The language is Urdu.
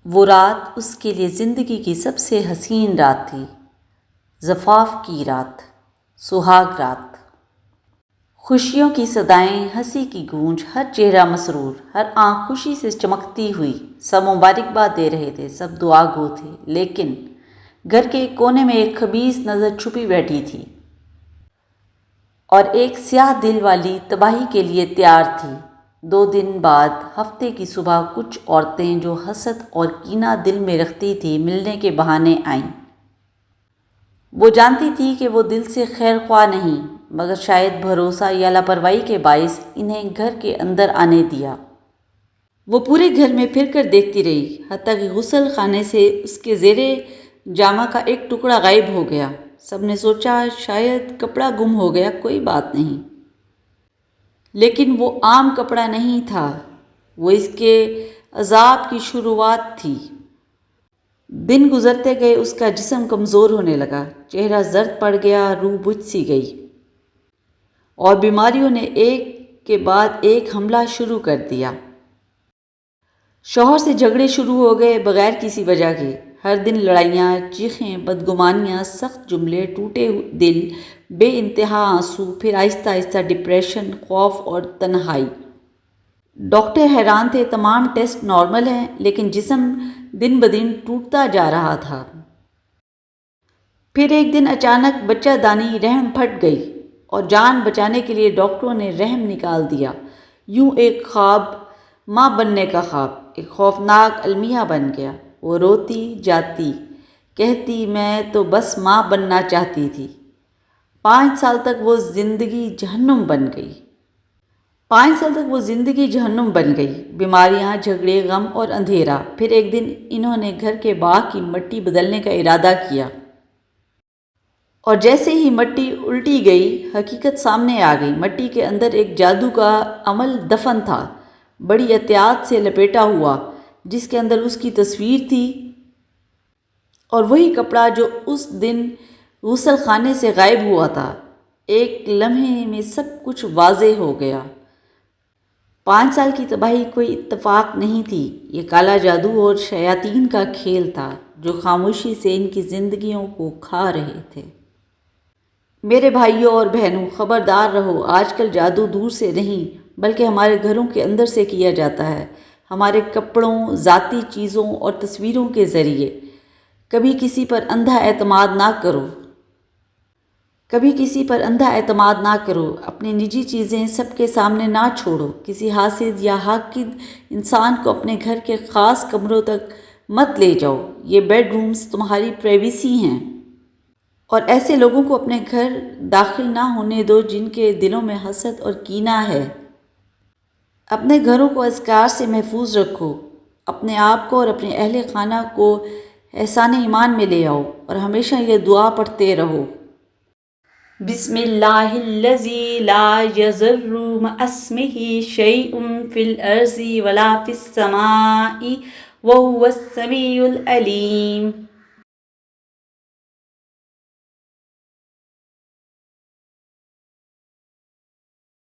وہ رات اس کے لیے زندگی کی سب سے حسین رات تھی، زفاف کی رات، سہاگ رات۔ خوشیوں کی صدائیں، ہنسی کی گونج، ہر چہرہ مسرور، ہر آنکھ خوشی سے چمکتی ہوئی، سب مبارکباد دے رہے تھے، سب دعا گو تھے، لیکن گھر کے ایک کونے میں ایک خبیث نظر چھپی بیٹھی تھی اور ایک سیاہ دل والی تباہی کے لیے تیار تھی۔ 2 دن بعد ہفتے کی صبح کچھ عورتیں جو حسد اور کینہ دل میں رکھتی تھیں ملنے کے بہانے آئیں۔ وہ جانتی تھی کہ وہ دل سے خیر خواہ نہیں، مگر شاید بھروسہ یا لاپرواہی کے باعث انہیں گھر کے اندر آنے دیا۔ وہ پورے گھر میں پھر کر دیکھتی رہی، حتیٰ کہ غسل خانے سے اس کے زیر جامہ کا ایک ٹکڑا غائب ہو گیا۔ سب نے سوچا شاید کپڑا گم ہو گیا، کوئی بات نہیں۔ لیکن وہ عام کپڑا نہیں تھا، وہ اس کے عذاب کی شروعات تھی۔ دن گزرتے گئے، اس کا جسم کمزور ہونے لگا، چہرہ زرد پڑ گیا، روح بجھ سی گئی، اور بیماریوں نے ایک کے بعد ایک حملہ شروع کر دیا۔ شوہر سے جھگڑے شروع ہو گئے بغیر کسی وجہ کے، ہر دن لڑائیاں، چیخیں، بدگمانیاں، سخت جملے، ٹوٹے دل، بے انتہا آنسو، پھر آہستہ آہستہ ڈپریشن، خوف اور تنہائی۔ ڈاکٹر حیران تھے، تمام ٹیسٹ نارمل ہیں، لیکن جسم دن بدن ٹوٹتا جا رہا تھا۔ پھر ایک دن اچانک بچہ دانی رحم پھٹ گئی، اور جان بچانے کے لیے ڈاکٹروں نے رحم نکال دیا۔ یوں ایک خواب، ماں بننے کا خواب، ایک خوفناک المیہ بن گیا۔ وہ روتی جاتی، کہتی میں تو بس ماں بننا چاہتی تھی۔ 5 سال تک وہ زندگی جہنم بن گئی۔ 5 سال تک وہ زندگی جہنم بن گئی، بیماریاں، جھگڑے، غم اور اندھیرا۔ پھر ایک دن انہوں نے گھر کے باغ کی مٹی بدلنے کا ارادہ کیا، اور جیسے ہی مٹی الٹی گئی، حقیقت سامنے آ گئی۔ مٹی کے اندر ایک جادو کا عمل دفن تھا، بڑی احتیاط سے لپیٹا ہوا، جس کے اندر اس کی تصویر تھی، اور وہی کپڑا جو اس دن غسل خانے سے غائب ہوا تھا۔ ایک لمحے میں سب کچھ واضح ہو گیا۔ 5 سال کی تباہی کوئی اتفاق نہیں تھی، یہ کالا جادو اور شیاطین کا کھیل تھا، جو خاموشی سے ان کی زندگیوں کو کھا رہے تھے۔ میرے بھائیوں اور بہنوں، خبردار رہو، آج کل جادو دور سے نہیں بلکہ ہمارے گھروں کے اندر سے کیا جاتا ہے، ہمارے کپڑوں، ذاتی چیزوں اور تصویروں کے ذریعے۔ کبھی کسی پر اندھا اعتماد نہ کرو، کبھی کسی پر اندھا اعتماد نہ کرو، اپنی نجی چیزیں سب کے سامنے نہ چھوڑو، کسی حاسد یا حاقد انسان کو اپنے گھر کے خاص کمروں تک مت لے جاؤ، یہ بیڈ رومز تمہاری پرائیویسی ہیں، اور ایسے لوگوں کو اپنے گھر داخل نہ ہونے دو جن کے دلوں میں حسد اور کینہ ہے۔ اپنے گھروں کو اذکار سے محفوظ رکھو، اپنے آپ کو اور اپنے اہل خانہ کو احسان ایمان میں لے آؤ، اور ہمیشہ یہ دعا پڑھتے رہو، بسم اللہ الذی لا یضر مع اسمہ شیء فی الارض ولا فی السماء وہو السمیع العلیم۔